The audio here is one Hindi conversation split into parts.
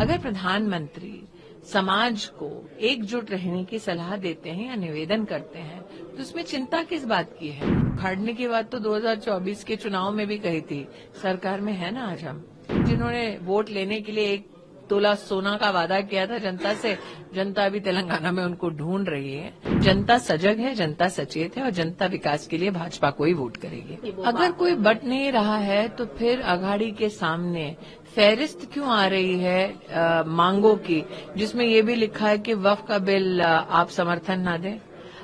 अगर प्रधानमंत्री समाज को एकजुट रहने की सलाह देते हैं या निवेदन करते हैं तो उसमें चिंता किस बात की है। उखाड़ने की बात तो 2024 के चुनाव में भी कही थी, सरकार में है ना आज हम। जिन्होंने वोट लेने के लिए 1 तोला सोना का वादा किया था जनता से, जनता अभी तेलंगाना में उनको ढूंढ रही है। जनता सजग है, जनता सचेत है और जनता विकास के लिए भाजपा को ही वोट करेगी। अगर कोई बट नहीं रहा है तो फिर अघाड़ी के सामने फहरिस्त क्यों आ रही है मांगों की, जिसमें ये भी लिखा है कि वक्फ का बिल आप समर्थन ना दें।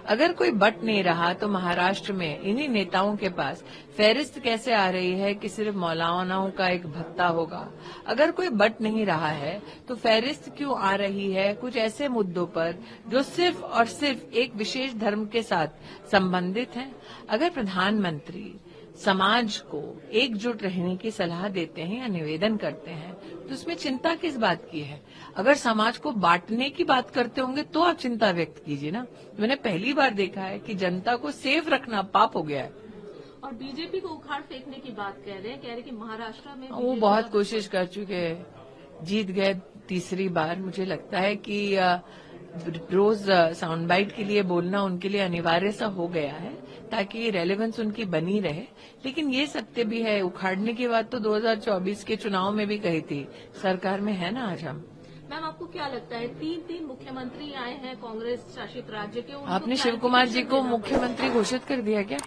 अगर कोई बट नहीं रहा तो महाराष्ट्र में इन्हीं नेताओं के पास फहरिस्त कैसे आ रही है कि सिर्फ मौलानाओं का एक भत्ता होगा। अगर कोई बट नहीं रहा है तो फहरिस्त क्यों आ रही है कुछ ऐसे मुद्दों पर जो सिर्फ और सिर्फ एक विशेष धर्म के साथ संबंधित हैं। अगर प्रधानमंत्री समाज को एकजुट रहने की सलाह देते हैं या निवेदन करते हैं तो उसमें चिंता किस बात की है। अगर समाज को बांटने की बात करते होंगे तो आप चिंता व्यक्त कीजिए ना। मैंने पहली बार देखा है कि जनता को सेफ रखना पाप हो गया है। और बीजेपी को उखाड़ फेंकने की बात कह रहे हैं कि महाराष्ट्र में वो बहुत कोशिश कर चुके, जीत गए तीसरी बार। मुझे लगता है कि रोज साउंड बाइट के लिए बोलना उनके लिए अनिवार्य सा हो गया है ताकि रेलेवेंस उनकी बनी रहे। लेकिन ये सत्य भी है, उखाड़ने की बात तो 2024 के चुनाव में भी कही थी, सरकार में है ना आज हम। मैम, आपको क्या लगता है 3 मुख्यमंत्री आए हैं कांग्रेस शासित राज्य के, आपने शिव कुमार जी को मुख्यमंत्री घोषित कर दिया क्या?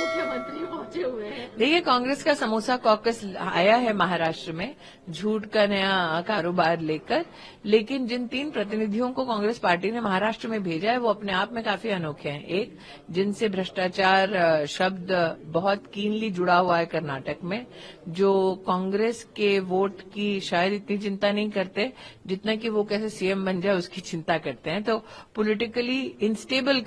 मुख्यमंत्री पहुंचे हुए हैं। देखिए, कांग्रेस का समोसा कॉकस आया है महाराष्ट्र में झूठ का नया कारोबार लेकर, लेकिन जिन 3 प्रतिनिधियों को कांग्रेस पार्टी ने महाराष्ट्र में भेजा है वो अपने आप में काफी अनोखे हैं। एक, जिनसे भ्रष्टाचार शब्द बहुत कीनली जुड़ा हुआ है कर्नाटक में, जो कांग्रेस के वोट की शायद इतनी चिंता नहीं करते जितना कि वो कैसे सीएम बन जाए उसकी चिंता करते हैं। तो पॉलिटिकली अनस्टेबल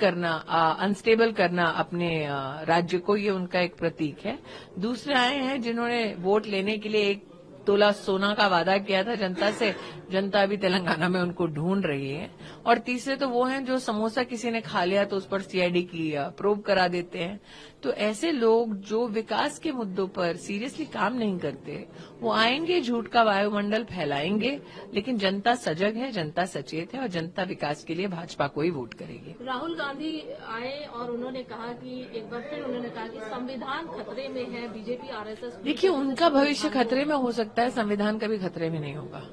करना अपने राज्य को, ये उनका एक प्रतीक है। दूसरे आए हैं जिन्होंने वोट लेने के लिए 1 तोला सोना का वादा किया था जनता से, जनता अभी तेलंगाना में उनको ढूंढ रही है। और तीसरे तो वो हैं जो समोसा किसी ने खा लिया तो उस पर सीआईडी की प्रोब करा देते हैं। तो ऐसे लोग जो विकास के मुद्दों पर सीरियसली काम नहीं करते, वो आएंगे, झूठ का वायुमंडल फैलाएंगे, लेकिन जनता सजग है, जनता सचेत है और जनता विकास के लिए भाजपा को ही वोट करेगी। राहुल गांधी आए और उन्होंने कहा कि एक बार फिर उन्होंने कहा कि संविधान खतरे में है, बीजेपी आरएसएस। देखिए, उनका भविष्य खतरे में हो सकता है, संविधान कभी खतरे में नहीं होगा।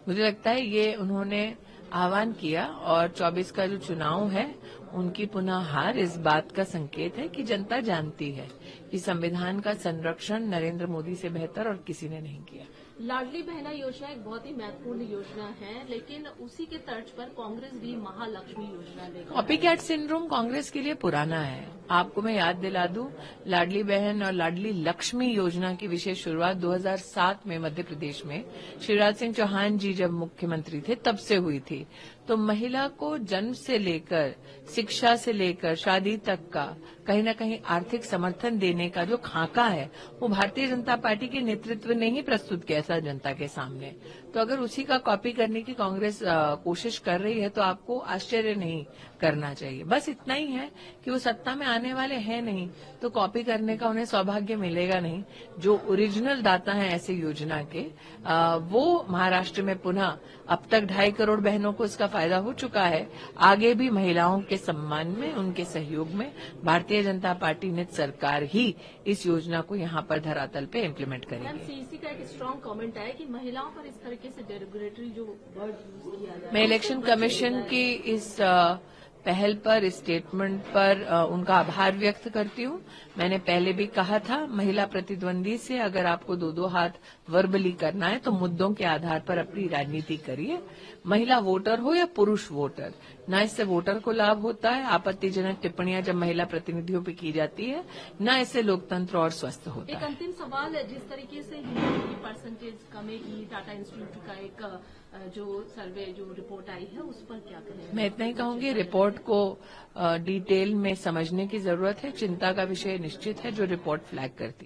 मुझे लगता है ये उन्होंने आह्वान किया और 24 का जो चुनाव है उनकी पुनः हार इस बात का संकेत है कि जनता जानती है कि संविधान का संरक्षण नरेंद्र मोदी से बेहतर और किसी ने नहीं किया। लाडली बहना योजना एक बहुत ही महत्वपूर्ण योजना है, लेकिन उसी के तर्ज पर कांग्रेस भी महालक्ष्मी योजना लेकर कॉपी कैट सिंड्रोम कांग्रेस के लिए पुराना है। आपको मैं याद दिला दूं, लाडली बहन और लाडली लक्ष्मी योजना की विशेष शुरुआत 2007 में मध्य प्रदेश में शिवराज सिंह चौहान जी जब मुख्यमंत्री थे तब से हुई थी। तो महिला को जन्म से लेकर शिक्षा से लेकर शादी तक का कहीं न कहीं आर्थिक समर्थन देने का जो खाका है वो भारतीय जनता पार्टी के नेतृत्व ने ही प्रस्तुत किया था जनता के सामने। तो अगर उसी का कॉपी करने की कांग्रेस कोशिश कर रही है तो आपको आश्चर्य नहीं करना चाहिए। बस इतना ही है कि वो सत्ता में आने वाले हैं नहीं, तो कॉपी करने का उन्हें सौभाग्य मिलेगा नहीं। जो ओरिजिनल दाता हैं ऐसे योजना के, वो महाराष्ट्र में पुनः अब तक 2.5 करोड़ बहनों को इसका फायदा हो चुका है। आगे भी महिलाओं के सम्मान में, उनके सहयोग में भारतीय जनता पार्टी नित सरकार ही इस योजना को यहाँ पर धरातल पे इम्प्लीमेंट करेगी। सीईसी का एक स्ट्रांग कमेंट है कि महिलाओं पर इस तरीके से डेरोगेटरी जो वर्ड यूज किया जाए। मैं इलेक्शन कमीशन की इस पहल पर, इस स्टेटमेंट पर उनका आभार व्यक्त करती हूं। मैंने पहले भी कहा था, महिला प्रतिद्वंदी से अगर आपको 2-2 हाथ वर्बली करना है तो मुद्दों के आधार पर अपनी राजनीति करिए। महिला वोटर हो या पुरुष वोटर, न इससे वोटर को लाभ होता है, आपत्तिजनक टिप्पणियां जब महिला प्रतिनिधियों पर की जाती है, न इससे लोकतंत्र और स्वस्थ होता है। एक अंतिम सवाल है, जिस तरीके से ह्यूमनिटी परसेंटेज कमेगी, टाटा इंस्टीट्यूट का एक जो सर्वे जो रिपोर्ट आई है उस पर क्या करें? मैं इतना ही कहूंगी, रिपोर्ट को डिटेल में समझने की जरूरत है। चिंता का विषय निश्चित है जो रिपोर्ट फ्लैग करती है।